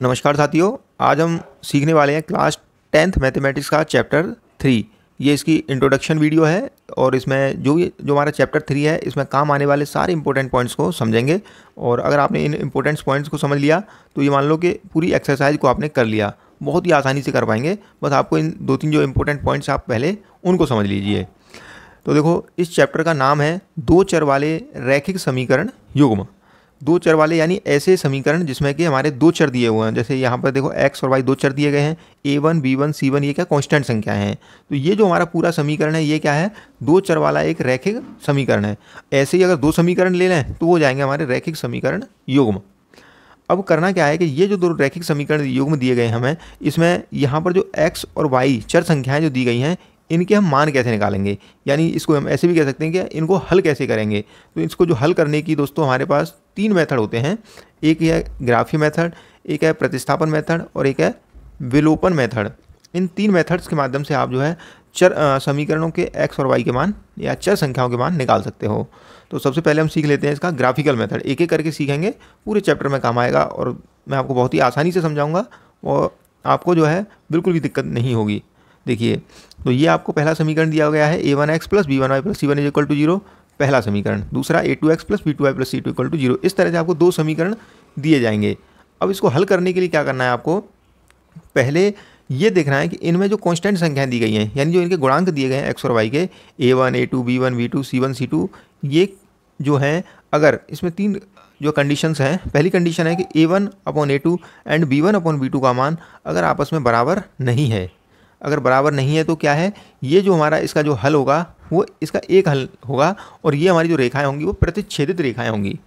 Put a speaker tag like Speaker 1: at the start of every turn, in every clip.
Speaker 1: नमस्कार साथियों। आज हम सीखने वाले हैं क्लास 10th मैथमेटिक्स का चैप्टर 3। ये इसकी इंट्रोडक्शन वीडियो है और इसमें जो हमारा चैप्टर 3 है इसमें काम आने वाले सारे इंपॉर्टेंट पॉइंट्स को समझेंगे। और अगर आपने इन इंपॉर्टेंट पॉइंट्स को समझ लिया तो ये मान लो कि पूरी एक्सरसाइज को आपने कर लिया, बहुत ही आसानी से कर पाएंगे। बस आपको इन 2-3 जो इंपॉर्टेंट पॉइंट्स आप पहले उनको समझ लीजिए। तो देखो, इस चैप्टर का नाम है दो चर वाले रैखिक समीकरण युग्म। दो चर वाले यानी ऐसे समीकरण जिसमें कि हमारे दो चर दिए हुए हैं। जैसे यहाँ पर देखो x और y दो चर दिए गए हैं, a1 b1 c1, ये क्या कांस्टेंट संख्या हैं। तो ये जो हमारा पूरा समीकरण है ये क्या है, दो चर वाला एक रैखिक समीकरण है। ऐसे ही अगर दो समीकरण ले लें तो वो जाएंगे हमारे रैखिक समीकरण युग्म। अब करना क्या है कि ये जो दो रैखिक समीकरण युग्म दिए गए हैं हमें, इसमें यहाँ पर जो x और y चर संख्याएं जो दी गई हैं इनके हम मान कैसे निकालेंगे, यानी इसको हम ऐसे भी कह सकते हैं कि इनको हल कैसे करेंगे। तो इसको जो हल करने की दोस्तों हमारे पास 3 मेथड होते हैं। एक है ग्राफी मेथड, एक है प्रतिस्थापन मेथड और एक है विलोपन मेथड। इन 3 मेथड्स के माध्यम से आप जो है समीकरणों के x और y के मान या चर संख्याओं के मान निकाल सकते हो। तो सबसे पहले हम सीख लेते हैं इसका ग्राफिकल मेथड। एक एक करके सीखेंगे, पूरे चैप्टर में काम आएगा और मैं आपको बहुत ही आसानी से समझाऊंगा और आपको जो है बिल्कुल भी दिक्कत नहीं होगी। देखिए, तो ये आपको पहला समीकरण दिया गया है a1x plus b1y plus c1 is equal to 0, पहला समीकरण। दूसरा a2x plus b2y plus c2 equal to 0। इस तरह से आपको दो समीकरण दिए जाएंगे। अब इसको हल करने के लिए क्या करना है, आपको पहले ये देखना है कि इनमें जो कांस्टेंट संख्याएं दी गई हैं, यानी जो इनके गुणांक दिए गए हैं x और y के, a1 a2 b1 b2 c1 c2, ये जो हैं अगर इसमें 3 जो कंडीशंस हैं। पहली कंडीशन है कि a1 upon a2 and b1 upon b2 का मान अगर आपस में बराबर नहीं है। अगर बराबर नहीं है तो क्या है, ये जो हमारा इसका जो हल होगा वो इसका एक हल होगा और ये हमारी जो रेखाएं होंगी वो प्रतिच्छेदित रेखाएं होंगी।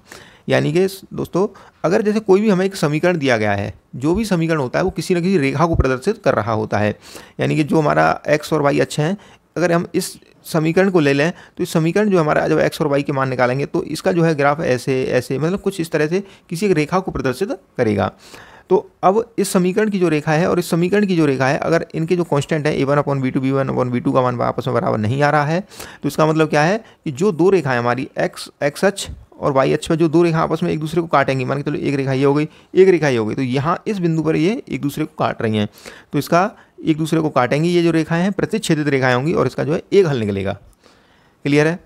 Speaker 1: यानी कि दोस्तों, अगर जैसे कोई भी हमें एक समीकरण दिया गया है, जो भी समीकरण होता है वो किसी न किसी रेखा को प्रदर्शित कर रहा होता है। यानी कि जो हमारा x और y अच्छे हैं, अगर हम इस समीकरण को ले लें तो इस समीकरण जो हमारा जब x और y के मान निकालेंगे तो इसका जो है ग्राफ ऐसे ऐसे, मतलब कुछ इस तरह से किसी एक रेखा को प्रदर्शित करेगा। तो अब इस समीकरण की जो रेखा है और इस समीकरण की जो रेखा है, अगर इनके जो कांस्टेंट है a1 upon b2 b1 upon b2 का मान आपस में बराबर नहीं आ रहा है, तो इसका मतलब क्या है कि जो दो रेखाएं हमारी x अक्ष और y अक्ष पर जो दो रेखा आपस में एक दूसरे को काटेंगी, मान के चलो एक रेखा ये हो गई, एक रेखा ये हो गई, तो यहाँ इस बिंदु पर ये एक दूसरे को काट रही हैं, तो इसका एक दूसरे को काटेंगी, ये जो रेखाएं हैं प्रतिच्छेदित रेखाएं होंगी और इसका जो है एक हल निकलेगा। क्लियर है।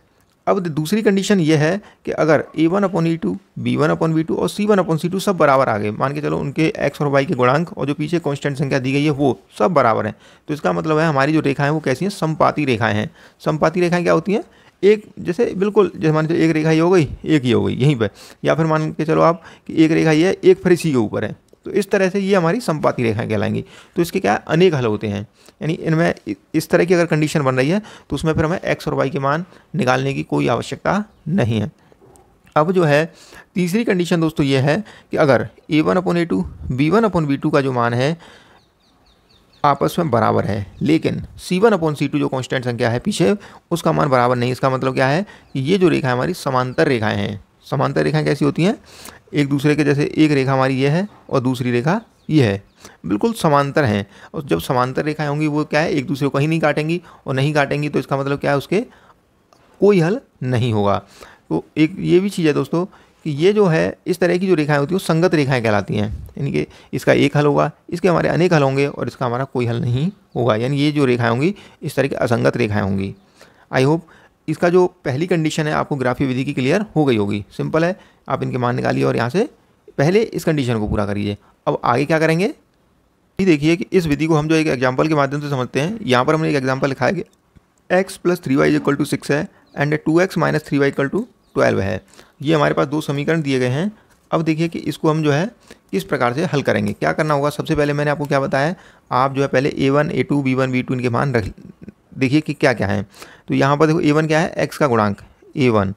Speaker 1: अब दूसरी कंडीशन ये है कि अगर a1 upon e2, b1 upon b2 और c1 अपॉन c2 सब बराबर आ गए, मान के चलो उनके x और y के गुणांक और जो पीछे कांस्टेंट संख्या दी गई है वो सब बराबर हैं, तो इसका मतलब है हमारी जो रेखाएं वो कैसी हैं, समपाती रेखाएं हैं। समपाती रेखाएं क्या होती हैं, एक जैसे बिल्कुल जैसे मान के चलो एक रेखा ये हो गई, एक ये हो गई यहीं पर, या फिर मान के चलो आप कि एक रेखा ये है, एक फिर इसी के ऊपर है, तो इस तरह से ये हमारी समपाती रेखाएं कहलाएंगी। तो इसके क्या अनेक हल होते हैं, यानी इनमें इस तरह की अगर कंडीशन बन रही है तो उसमें फिर हमें x और y के मान निकालने की कोई आवश्यकता नहीं है। अब जो है तीसरी कंडीशन दोस्तों ये है कि अगर a1 upon a2 b1 upon b2 का जो मान है आपस में बराबर है, लेकिन c1 अपॉन c2 जो कांस्टेंट संख्या है पीछे उसका मान बराबर नहीं। इसका मतलब क्या है कि ये जो रेखा हमारी समांतर रेखाएं हैं। समांतर रेखाएं कैसी होती हैं, एक दूसरे के जैसे एक रेखा हमारी ये है और दूसरी रेखा ये है, बिल्कुल समांतर हैं। और जब समांतर रेखाएं होंगी वो क्या है, एक दूसरे को कहीं नहीं काटेंगी, और नहीं काटेंगी तो इसका मतलब क्या है, उसके कोई हल नहीं होगा। तो एक ये भी चीज़ है दोस्तों कि ये जो है इस तरह की जो रेखाएं होती हैं वो संगत रेखाएं कहलाती हैं। यानी कि इसका एक हल होगा, इसके हमारे अनेक हल होंगे और इसका हमारा कोई हल नहीं होगा। यानी ये जो रेखाएं होंगी इस तरह की असंगत रेखाएं होंगी। आई होप इसका जो पहली कंडीशन है आपको ग्राफी विधि की क्लियर हो गई होगी। सिंपल है, आप इनके मान निकालिए और यहाँ से पहले इस कंडीशन को पूरा करिए। अब आगे क्या करेंगे, ये देखिए कि इस विधि को हम जो एक एग्जांपल के माध्यम से समझते हैं। यहाँ पर हमने एक एग्जांपल लिखा है कि x plus 3y equal to 6 है and 2x minus 3y equal to 12 है। ये हमारे पास दो समीकरण दिए गए हैं। अब देखिए कि इसको हम जो है किस प्रकार से हल करेंगे। क्या करना होगा, सबसे पहले मैंने आपको क्या बताया, आप जो है पहले a1 a2 b1 b2 इनके मान रख देखिए कि क्या क्या है। तो यहाँ पर देखो a1 क्या है, x का गुणांक a1,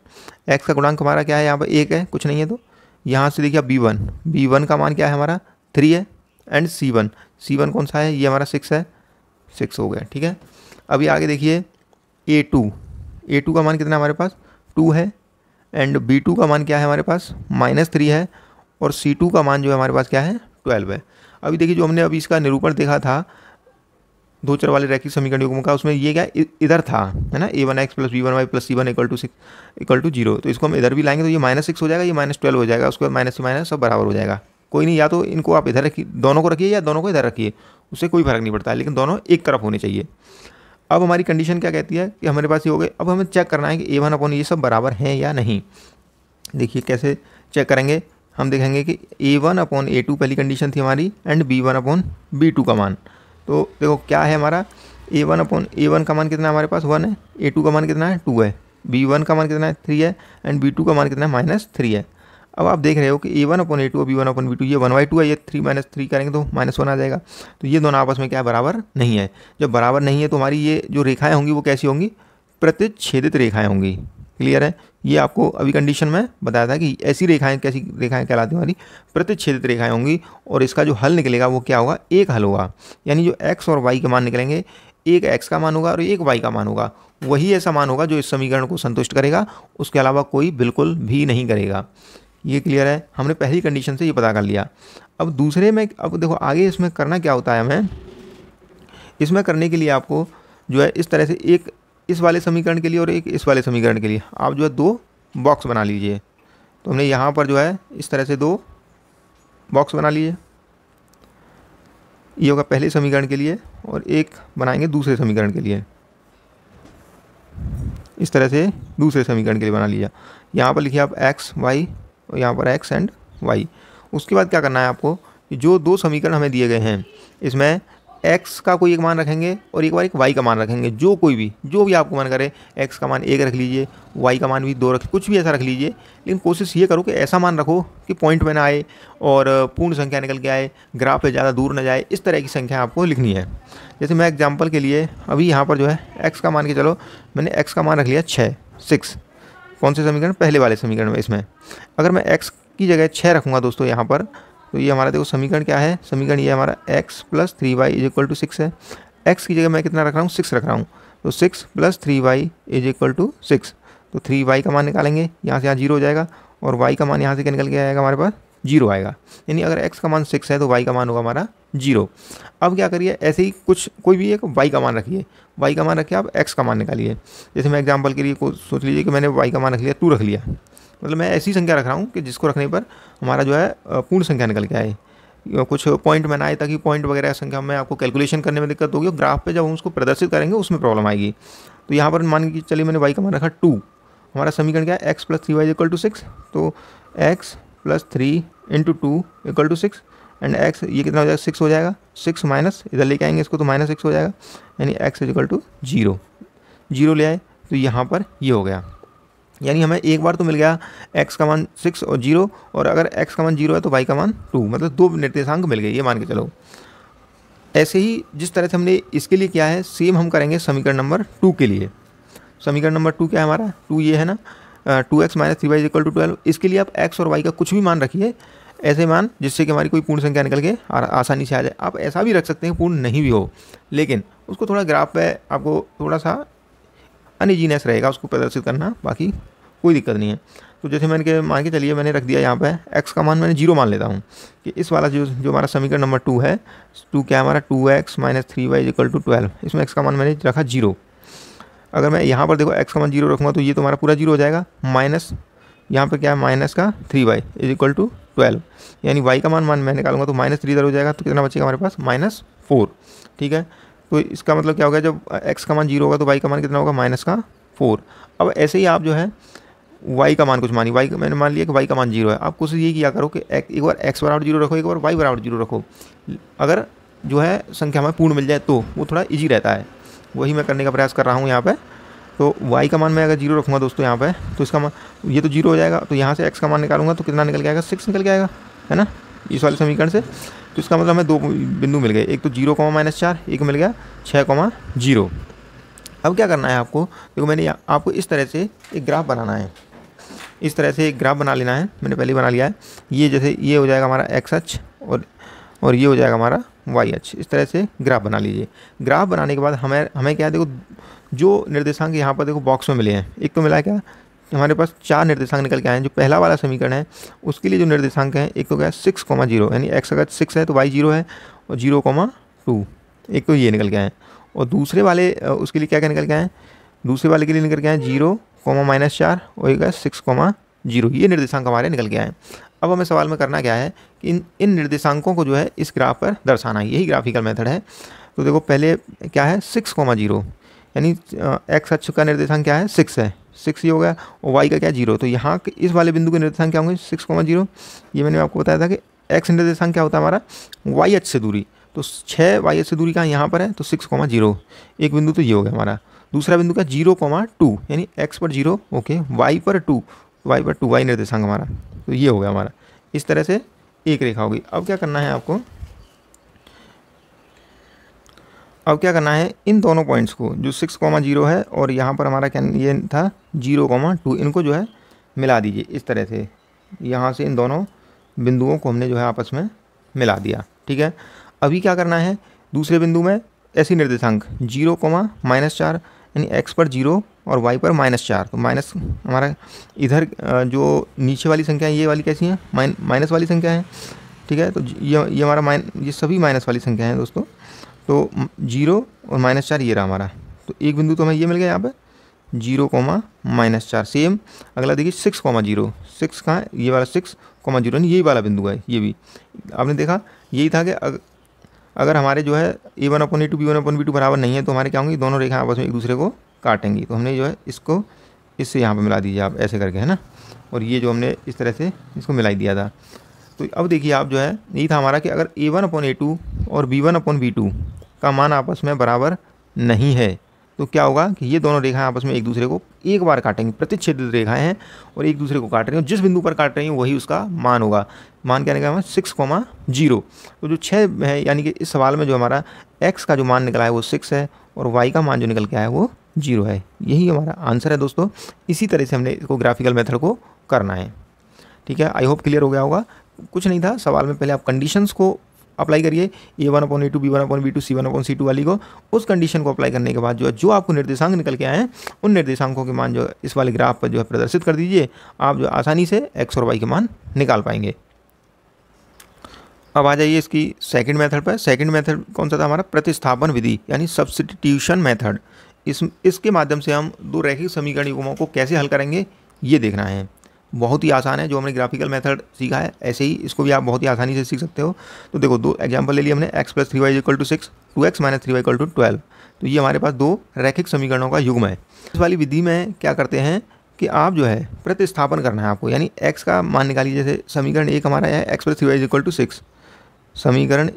Speaker 1: x का गुणांक हमारा क्या है, यहाँ पर 1 है, कुछ नहीं है। तो यहाँ से देखिए b1 का मान क्या है हमारा 3 है, एंड c1 कौन सा है, ये हमारा 6 है, 6 हो गया। ठीक है। अभी आगे देखिए a2 का मान कितना हमारे पास 2 है, एंड b2 का मान क्या है हमारे पास -3 है, और c2 का मान जो है हमारे पास क्या है 12 है। अभी देखिए जो हमने अभी इसका निरूपण देखा था दो चर वाले रैखिक समीकरण युग्म का, उसमें ये क्या इधर था, है ना, a1x plus b1y plus c1 equal to 0। तो इसको हम इधर भी लाएंगे तो ये -6 हो जाएगा, ये -12 हो जाएगा, उसके बाद माइनस से माइनस सब बराबर हो जाएगा। कोई नहीं, या तो इनको आप इधर रखिए, दोनों को रखिए या दोनों को इधर रखिए, उससे कोई फ़र्क नहीं पड़ता है, लेकिन दोनों एक तरफ होने चाहिए। अब हमारी कंडीशन क्या कहती है कि हमारे पास ये हो गए। अब हमें चेक करना है कि A1 अपॉन ये सब बराबर हैं या नहीं। देखिए कैसे चेक करेंगे, हम देखेंगे कि A1 अपॉन A2 पहली कंडीशन थी हमारी, एंड B1 अपॉन B2 का मान। तो देखो क्या है हमारा, A1 अपॉन A1 का मान कितना है हमारे पास 1 है, A2 का मान कितना है 2 है, B1 का मान कितना है 3 है, एंड B2 का मान कितना है -3 है। अब आप देख रहे हो कि A1 अपॉन A2 और B1 अपॉन B2 ये 1/2 है, ये 3 - 3 करेंगे तो -1 आ जाएगा। तो ये दोनों आपस में क्या है, बराबर नहीं है। जब बराबर नहीं है तो हमारी ये जो रेखाएं होंगी वो कैसी होंगी, प्रतिच्छेदित रेखाएं होंगी। क्लियर है, ये आपको अभी कंडीशन में बताया था कि ऐसी रेखाएं, कैसी रेखाएं कहलाती हैं हमारी, प्रतिच्छेदित रेखाएं होंगी। और इसका जो हल निकलेगा वो क्या होगा, एक हल होगा। यानी जो x और y के मान निकलेंगे, एक x का मान होगा और एक y का मान होगा, वही ऐसा मान होगा जो इस समीकरण को संतुष्ट करेगा, उसके अलावा कोई बिल्कुल भी नहीं करेगा। ये क्लियर है, हमने पहली कंडीशन से ये पता कर लिया। अब दूसरे में, अब देखो आगे इसमें करना क्या होता है, हमें इसमें करने के लिए आपको जो है इस तरह से एक इस वाले समीकरण के लिए और एक इस वाले समीकरण के लिए आप जो है 2 बॉक्स बना लीजिए। तो हमने यहाँ पर जो है इस तरह से 2 बॉक्स बना लिए, ये होगा पहले समीकरण के लिए और एक बनाएंगे दूसरे समीकरण के लिए। इस तरह से दूसरे समीकरण के लिए बना लिया। यहाँ पर लिखिए आप x y और यहाँ पर x एंड y। उसके बाद क्या करना है आपको, कि जो 2 समीकरण हमें दिए गए हैं इसमें x का कोई एक मान रखेंगे और एक बार एक y का मान रखेंगे, जो भी आपको मन करे। x का मान 1 रख लीजिए, y का मान भी 2 रख, कुछ भी ऐसा रख लीजिए, लेकिन कोशिश ये करो कि ऐसा मान रखो कि पॉइंट में ना आए और पूर्ण संख्या निकल के आए, ग्राफ पे ज़्यादा दूर न जाए, इस तरह की संख्या आपको लिखनी है। जैसे मैं एग्जाम्पल के लिए अभी यहाँ पर जो है x का मान के चलो, मैंने x का मान रख लिया 6। कौन से समीकरण, पहले वाले समीकरण में। इसमें अगर मैं x की जगह 6 रखूँगा दोस्तों यहाँ पर, तो ये हमारा देखो समीकरण क्या है, समीकरण ये हमारा x + 3y = 6 है। x की जगह मैं कितना रख रहा हूँ, 6 रख रहा हूँ, तो 6 + 3y = 6। तो 3y का मान निकालेंगे, यहाँ से यहाँ 0 हो जाएगा और y का मान यहाँ से क्या निकल के आएगा, हमारे पास 0 आएगा। यानी अगर x का मान 6 है तो y का मान होगा हमारा 0। अब क्या करिए, ऐसे ही कोई भी एक y का मान रखिए, y का मान रखिए, आप x का मान निकालिए। जैसे मैं एग्जाम्पल के लिए सोच लीजिए कि मैंने y का मान रख लिया 2 रख लिया, मतलब मैं ऐसी संख्या रख रहा हूँ कि जिसको रखने पर हमारा जो है पूर्ण संख्या निकल के आए, कुछ पॉइंट में ना आए, ताकि पॉइंट वगैरह संख्या में आपको कैलकुलेशन करने में दिक्कत होगी और ग्राफ पे जब हम उसको प्रदर्शित करेंगे उसमें प्रॉब्लम आएगी। तो यहाँ पर मान के चलिए मैंने y का मान रखा 2, हमारा समीकरण क्या है, x + 3y = 6। तो x + 3 × 2 = 6 एंड x ये कितना हो जाएगा, 6 हो जाएगा, 6 माइनस इधर लेके आएंगे इसको तो -6 हो जाएगा, यानी x = 0। 0 ले आए तो यहाँ पर ये हो गया। यानी हमें एक बार तो मिल गया x का मान 6 और 0, और अगर x का मान 0 है तो y का मान 2, मतलब 2 निर्देशांक मिल गए, ये मान के चलो। ऐसे ही जिस तरह से हमने इसके लिए किया है, सेम हम करेंगे समीकरण नंबर 2 के लिए। समीकरण नंबर 2 क्या है हमारा, 2 ये है ना, 2x - 3y = 12। इसके लिए आप x और y का कुछ भी मान रखिए, ऐसे मान जिससे कि हमारी कोई पूर्ण संख्या निकल के आसानी से आ जाए। आप ऐसा भी रख सकते हैं पूर्ण नहीं भी हो, लेकिन उसको थोड़ा ग्राफ पे आपको थोड़ा सा अनइजीनेस रहेगा उसको प्रदर्शित करना, बाकी कोई दिक्कत नहीं है। तो जैसे मैंने मान के चलिए मैंने रख दिया यहाँ पे x का मान मैंने 0 मान लेता हूँ कि इस वाला जो हमारा समीकरण नंबर 2 है, 2 क्या है हमारा, 2x - 3y = 12। इसमें x का मान मैंने रखा 0। अगर मैं यहाँ पर देखो x का मान 0 रखूँगा तो ये तो हमारा पूरा 0 हो जाएगा, माइनस यहाँ पर क्या है -3y = 12, यानी y का मान मैं निकालूंगा तो -3 इधर हो जाएगा, तो कितना बचेगा हमारे पास, -4। ठीक है, तो इसका मतलब क्या होगा, जब x का मान 0 होगा तो y का मान कितना होगा, -4। अब ऐसे ही आप जो है y का मान कुछ मानिए, y मैंने मान लिया कि y का मान 0 है। आप कोशिश ये किया करो कि एक बार x = 0 रखो, एक बार y = 0 रखो। अगर जो है संख्या हमें पूर्ण मिल जाए तो वो थोड़ा ईजी रहता है, वही मैं करने का प्रयास कर रहा हूँ यहाँ पे। तो y का मान मैं अगर 0 रखूँगा दोस्तों यहाँ पे, तो इसका मान ये तो 0 हो जाएगा, तो यहाँ से x का मान निकालूंगा तो कितना निकल के आएगा, 6 निकल के आएगा, है ना, इस वाले समीकरण से। तो इसका मतलब हमें 2 बिंदु मिल गए, एक तो 0, -4, एक मिल गया 6, 0। अब क्या करना है आपको, देखो मैंने आपको इस तरह से एक ग्राफ बनाना है, इस तरह से एक ग्राफ बना लेना है, मैंने पहले बना लिया है। ये जैसे ये हो जाएगा हमारा x अक्ष और ये हो जाएगा हमारा y अक्ष। इस तरह से ग्राफ बना लीजिए। ग्राफ बनाने के बाद हमें क्या है, देखो जो निर्देशांक यहाँ पर देखो बॉक्स में मिले हैं, एक तो मिला है क्या, हमारे पास 4 निर्देशांक निकल के आए हैं। जो पहला वाला समीकरण है उसके लिए जो निर्देशांक हैं, एक तो क्या है 6, 0, यानी x अगर 6 है तो y 0 है, और 0, 2, एक तो ये निकल के आए। और दूसरे वाले उसके लिए क्या क्या निकल के आए, दूसरे वाले के लिए निकल के आए 0, -4 और एक है 6, 0, ये निर्देशांक हमारे निकल के आए। अब हमें सवाल में करना क्या है कि इन निर्देशांकों को जो है इस ग्राफ पर दर्शाना है, यही ग्राफिकल मेथड है। तो देखो पहले क्या है 6,0, यानी एक्स अक्ष का निर्देशांक क्या है 6 है, 6 ये हो गया, और वाई का क्या 0। तो यहाँ इस वाले बिंदु के निर्देशांक क्या होंगे 6,0। ये मैंने आपको बताया था कि एक्स निर्देशांक क्या होता है हमारा वाई अक्ष से दूरी, तो 6 वाई अक्ष से दूरी कहाँ यहाँ पर है, तो 6,0 एक बिंदु तो ये हो गया हमारा। दूसरा बिंदु का 0,2 यानी एक्स पर 0 ओके, वाई पर 2 वाई निर्देशांक हमारा, तो ये हो गया हमारा। इस तरह से एक रेखा होगी। अब क्या करना है आपको, अब क्या करना है इन दोनों पॉइंट्स को जो 6,0 है और यहाँ पर हमारा क्या ये था 0,2, इनको जो है मिला दीजिए इस तरह से। यहाँ से इन दोनों बिंदुओं को हमने जो है आपस में मिला दिया, ठीक है। अभी क्या करना है दूसरे बिंदु में ऐसी निर्देशांक 0,-4 यानी एक्स पर 0 और वाई पर -4। तो माइनस हमारा इधर जो नीचे वाली संख्या है ये वाली कैसी है माइनस वाली संख्या है, ठीक है। तो ये हमारा ये सभी माइनस वाली संख्या है दोस्तों। तो 0 और -4 ये रहा हमारा, तो एक बिंदु तो हमें ये मिल गया यहाँ पे 0,-4। सेम अगला देखिए 6,0, 6 कहाँ है ये वाला 6,0 यानी यही वाला बिंदु है। ये भी आपने देखा यही था कि अगर हमारे जो है a1/a2 b1/b2 बराबर नहीं है तो हमारे क्या होंगी दोनों रेखा आपस में एक दूसरे को काटेंगी। तो हमने जो है इसको इससे यहाँ पे मिला दीजिए आप ऐसे करके, है ना। और ये जो हमने इस तरह से इसको मिला दिया था। तो अब देखिए आप जो है यही था हमारा कि अगर a1/a2 और b1/b2 का मान आपस में बराबर नहीं है तो क्या होगा कि ये दोनों रेखाएं आपस में एक दूसरे को एक बार काटेंगी। प्रतिच्छेदित रेखाएं हैं और एक दूसरे को काट रही हैं, जिस बिंदु पर काट रही हैं वही उसका मान होगा। मान क्या निकला 6,0। तो जो 6 है यानी कि इस सवाल में जो हमारा x का जो मान निकला है वो 6 है और y का मान जो निकल के आया है वो 0 है। यही हमारा आंसर है दोस्तों। इसी तरह से हमने इसको ग्राफिकल मेथड को करना है, ठीक है। आई होप क्लियर हो गया होगा। कुछ नहीं था सवाल में, पहले आप कंडीशंस को अप्लाई करिए a1/a2 b1/b2 c1/c2 वाली को। उस कंडीशन को अप्लाई करने के बाद जो आपको निर्देशांक निकल के आए हैं उन निर्देशांकों के मान जो इस वाले ग्राफ पर जो है प्रदर्शित कर दीजिए। आप जो आसानी से x और y के मान निकाल पाएंगे। अब आ जाइए इसकी सेकंड मेथड पर। सेकंड मेथड कौन सा था हमारा प्रतिस्थापन विधि यानी सब्स्टिट्यूशन मेथड। इसके माध्यम से हम दो रैखिक समीकरण युग्मों को कैसे हल करेंगे ये देखना है। बहुत ही आसान है, जो हमने ग्राफिकल मेथड सीखा है ऐसे ही इसको भी आप बहुत ही आसानी से सीख सकते हो। तो देखो दो एग्जांपल ले लिए हमने x + 3y = 6, 2x - 3y = 12। तो ये हमारे पास दो रैखिक समीकरणों का युग्म है। इस वाली विधि में क्या करते हैं कि आप जो है प्रतिस्थापन करना है आपको, यानी x का मान निकालिए। जैसे समीकरण 1 हमारा है x + 3y = 6। समीकरण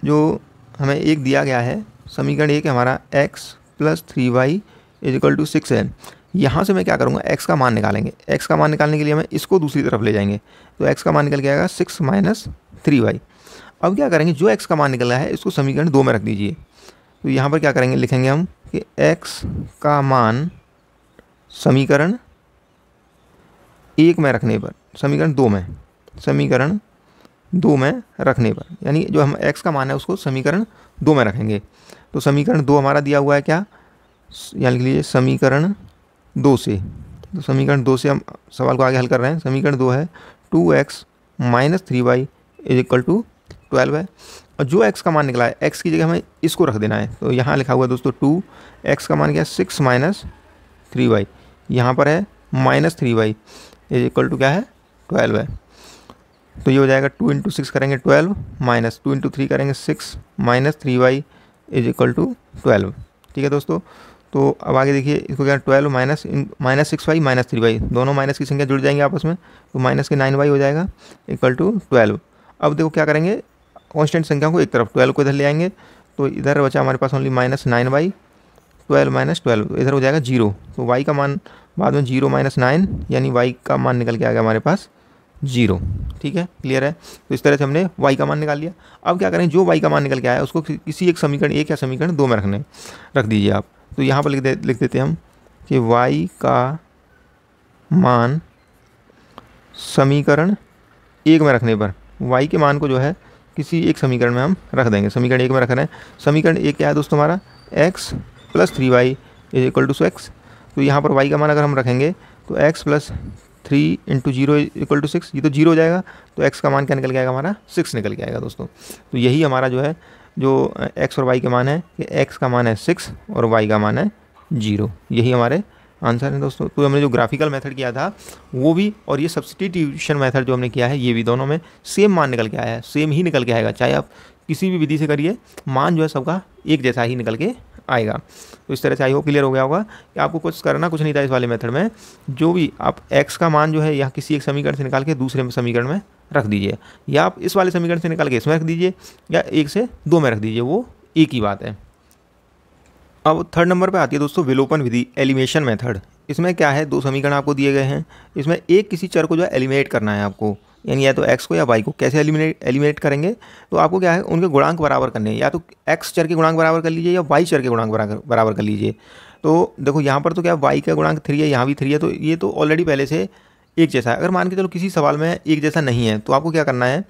Speaker 1: जो हमें एक दिया गया है समीकरण 1 हमारा x + 3y = 6 है। यहाँ से मैं क्या करूँगा x का मान निकालेंगे। x का मान निकालने के लिए हमें इसको दूसरी तरफ ले जाएंगे तो x का मान निकल के आएगा 6 - 3y। अब क्या करेंगे जो x का मान निकला है इसको समीकरण 2 में रख दीजिए। तो यहाँ पर क्या करेंगे लिखेंगे हम कि x का मान समीकरण 1 में रखने पर समीकरण 2 में रखने पर, यानी जो हम x का मान है उसको समीकरण 2 में रखेंगे। तो समीकरण 2 हमारा दिया हुआ है क्या, यानी लिए समीकरण 2 से। तो समीकरण 2 से हम सवाल को आगे हल कर रहे हैं। समीकरण 2 है 2x - 3y = 12 है। और जो x का मान निकला है x की जगह हमें इसको रख देना है। तो यहाँ लिखा हुआ है दोस्तों 2x का मान क्या है 6 - 3y, यहाँ पर है -3y = क्या है 12 है। तो ये हो जाएगा 2 × 6 करेंगे 12 - 2 × 3 करेंगे 6 - 3y = 12, ठीक है दोस्तों। तो अब आगे देखिए इसको क्या 12 -6y - 3y दोनों माइनस की संख्या जुड़ जाएंगे आपस में, तो माइनस के 9y हो जाएगा = 12। अब देखो क्या करेंगे कांस्टेंट संख्या को एक तरफ 12 को इधर ले आएंगे तो इधर बचा हमारे पास ओनली -9y 12 - 12 तो इधर हो जाएगा 0। तो y का मान बाद में 0 - 9 यानी y का मान निकल के आ गया हमारे पास 0, ठीक है क्लियर है। तो इस तरह से हमने y का मान निकाल लिया। अब क्या करें जो y का मान निकल के आया उसको किसी एक समीकरण 1 या समीकरण 2 में रख दीजिए आप। तो यहाँ पर लिख देते हैं हम कि y का मान समीकरण 1 में रखने पर y के मान को जो है किसी एक समीकरण में हम रख देंगे। समीकरण 1 में रख रहे हैं। समीकरण 1 क्या है दोस्तों हमारा x + 3y = x। तो यहाँ पर y का मान अगर हम रखेंगे तो x + 3 × 0 = 6, ये तो 0 हो जाएगा। तो x का मान क्या निकल के आएगा हमारा 6 निकल के आएगा दोस्तों। तो यही हमारा जो है जो x और y के मान है कि x का मान है 6 और y का मान है 0। यही हमारे आंसर है दोस्तों। तो हमने जो ग्राफिकल मेथड किया था वो भी, और ये सब्स्टिट्यूशन मेथड जो हमने किया है ये भी, दोनों में सेम मान निकल के आया है, सेम ही निकल के आएगा, चाहे आप किसी भी विधि से करिए, मान जो है सबका एक जैसा ही निकल के आएगा। तो इस तरह से आई होप क्लियर हो गया होगा कि आपको कुछ करना कुछ नहीं था इस वाले मेथड में। जो भी आप x का मान जो है यहाँ किसी एक समीकरण से निकाल के दूसरे समीकरण में रख दीजिए, या आप इस वाले समीकरण से निकाल के इसमें रख दीजिए, या 1 से 2 में रख दीजिए, वो एक ही बात है। अब थर्ड नंबर पे आती है दोस्तों विलोपन विधि, एलिमिनेशन मेथड। इसमें क्या है, 2 समीकरण आपको दिए गए हैं, इसमें एक किसी चर को जो है एलिमिनेट करना है आपको, यानी या तो x को या y को। कैसे एलिमिनेट करेंगे, तो आपको क्या है उनके गुणांक बराबर करने हैं, या तो x चर के गुणांक बराबर कर लीजिए या y चर के गुणांक बराबर कर लीजिए। तो देखो यहाँ पर तो क्या y का गुणांक 3 है, यहाँ भी 3 है, तो ये तो ऑलरेडी पहले से एक जैसा है। अगर मान के चलो किसी सवाल में एक जैसा नहीं है, तो आपको क्या करना है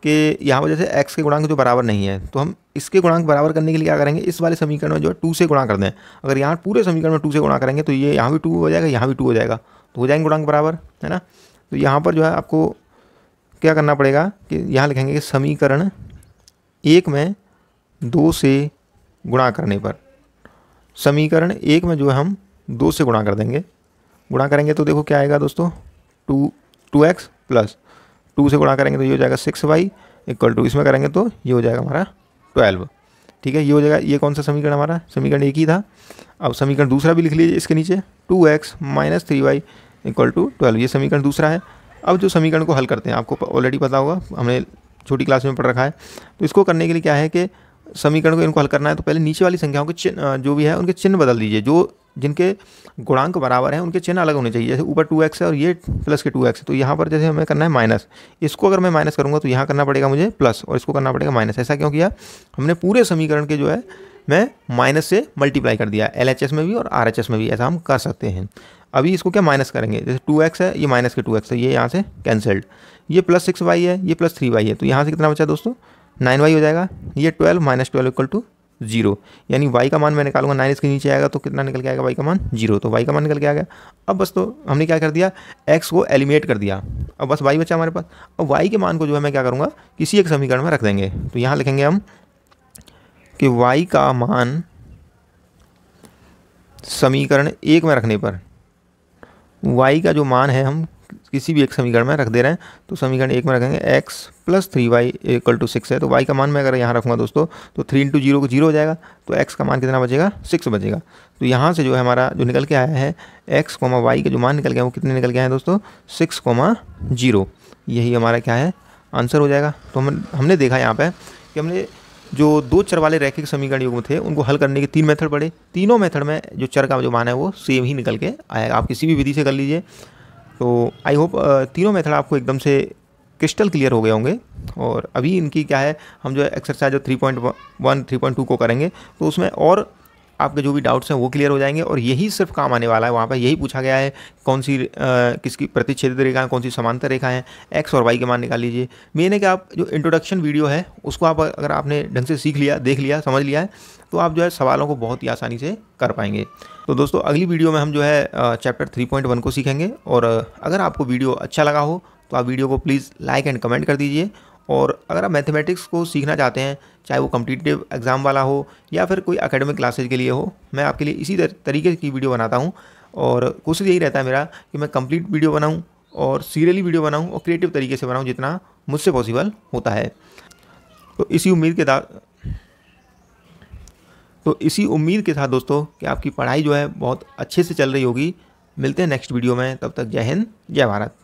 Speaker 1: कि यहाँ पर जैसे x के गुणांक जो बराबर नहीं है, तो हम इसके गुणांक बराबर करने के लिए क्या करेंगे, इस वाले समीकरण में जो है 2 से गुणा कर दें। अगर यहाँ पूरे समीकरण में 2 से गुणा करेंगे तो ये यहाँ भी 2 हो जाएगा, यहाँ भी 2 हो जाएगा, तो हो जाएंगे गुणांक बराबर, है ना। तो यहाँ पर जो है आपको क्या करना पड़ेगा कि यहाँ लिखेंगे कि समीकरण 1 में 2 से गुणा करने पर, समीकरण 1 में जो है हम 2 से गुणा कर देंगे। गुणा करेंगे तो देखो क्या आएगा दोस्तों, 2x प्लस 2 से गुणा करेंगे तो ये हो जाएगा 6y इक्वल टू, इसमें करेंगे तो ये हो जाएगा हमारा 12। ठीक है, ये हो जाएगा। ये कौन सा समीकरण हमारा, समीकरण एक ही था। अब समीकरण दूसरा भी लिख लीजिए इसके नीचे, 2x minus 3y equal to 12, ये समीकरण दूसरा है। अब जो समीकरण को हल करते हैं, आपको ऑलरेडी पता होगा, हमने छोटी क्लास में पढ़ रखा है। तो इसको करने के लिए क्या है कि समीकरण को इनको हल करना है, तो पहले नीचे वाली संख्याओं के चिन्ह जो भी है उनके चिन्ह बदल दीजिए, जो जिनके गुणांक बराबर हैं उनके चिन्ह अलग होने चाहिए। जैसे ऊपर 2x है और ये प्लस के 2x है, तो यहाँ पर जैसे हमें करना है माइनस, इसको अगर मैं माइनस करूँगा तो यहाँ करना पड़ेगा मुझे प्लस, और इसको करना पड़ेगा माइनस। ऐसा क्यों किया, हमने पूरे समीकरण के जो है मैं माइनस से मल्टीप्लाई कर दिया, LHS में भी और RHS में भी ऐसा हम कर सकते हैं। अभी इसको क्या माइनस करेंगे, जैसे 2x है, ये माइनस के 2x है, ये यहाँ से कैंसल्ड, ये प्लस 6y है, ये प्लस 3y है, तो यहाँ से कितना बचा दोस्तों, 9y हो जाएगा। ये 12 माइनस 12 इक्वल टू 0, यानी y का मान मैं निकालूंगा, 9 इसके नीचे आएगा तो कितना निकल के आएगा, y का मान 0, तो y का मान निकल के आ गया। अब बस तो हमने क्या कर दिया, x को एलिमिनेट कर दिया, अब बस y बचा हमारे पास। अब y के मान को जो है मैं क्या करूँगा, किसी एक समीकरण में रख देंगे। तो यहाँ लिखेंगे हम कि y का मान समीकरण 1 में रखने पर, y का जो मान है हम किसी भी एक समीकरण में रख दे रहे हैं, तो समीकरण 1 में रखेंगे x plus 3y equal to 6 है, तो y का मान मैं अगर यहाँ रखूँगा दोस्तों तो 3 इंटू 0 को 0 हो जाएगा, तो x का मान कितना बचेगा, 6 बचेगा। तो यहाँ से जो है हमारा जो निकल के आया है x, y के जो मान निकल गए वो कितने निकल के आए हैं दोस्तों, 6,0, यही हमारा क्या है आंसर हो जाएगा। तो हमने देखा यहाँ पर कि हमने जो 2 चर वाले रैखिक समीकरण युग्म थे उनको हल करने के 3 मेथड पढ़े, तीनों मेथड में जो चर का जो मान है वो सेम ही निकल के आएगा, आप किसी भी विधि से कर लीजिए। तो आई होप तीनों मेथड आपको एकदम से क्रिस्टल क्लियर हो गए होंगे। और अभी इनकी क्या है, हम जो एक्सरसाइज जो 3.1 3.2 को करेंगे तो उसमें और आपके जो भी डाउट्स हैं वो क्लियर हो जाएंगे, और यही सिर्फ काम आने वाला है। वहाँ पर यही पूछा गया है कौन सी किसकी प्रतिच्छेदित रेखा है, कौन सी समांतर रेखा है, x और y के मान निकाल लीजिए। मेन है कि आप जो इंट्रोडक्शन वीडियो है उसको आप अगर आपने ढंग से सीख लिया, देख लिया, समझ लिया है, तो आप जो है सवालों को बहुत ही आसानी से कर पाएंगे। तो दोस्तों अगली वीडियो में हम जो है चैप्टर 3.1 को सीखेंगे। और अगर आपको वीडियो अच्छा लगा हो तो आप वीडियो को प्लीज़ लाइक एंड कमेंट कर दीजिए। और अगर आप मैथमेटिक्स को सीखना चाहते हैं, चाहे वो कॉम्पिटिटिव एग्ज़ाम वाला हो या फिर कोई एकेडमिक क्लासेज के लिए हो, मैं आपके लिए इसी तरीके की वीडियो बनाता हूँ। और कोशिश यही रहता है मेरा कि मैं कंप्लीट वीडियो बनाऊँ और सीरियली वीडियो बनाऊँ और क्रिएटिव तरीके से बनाऊँ जितना मुझसे पॉसिबल होता है। तो इसी उम्मीद के साथ दोस्तों कि आपकी पढ़ाई जो है बहुत अच्छे से चल रही होगी। मिलते हैं नेक्स्ट वीडियो में, तब तक जय हिंद, जय भारत।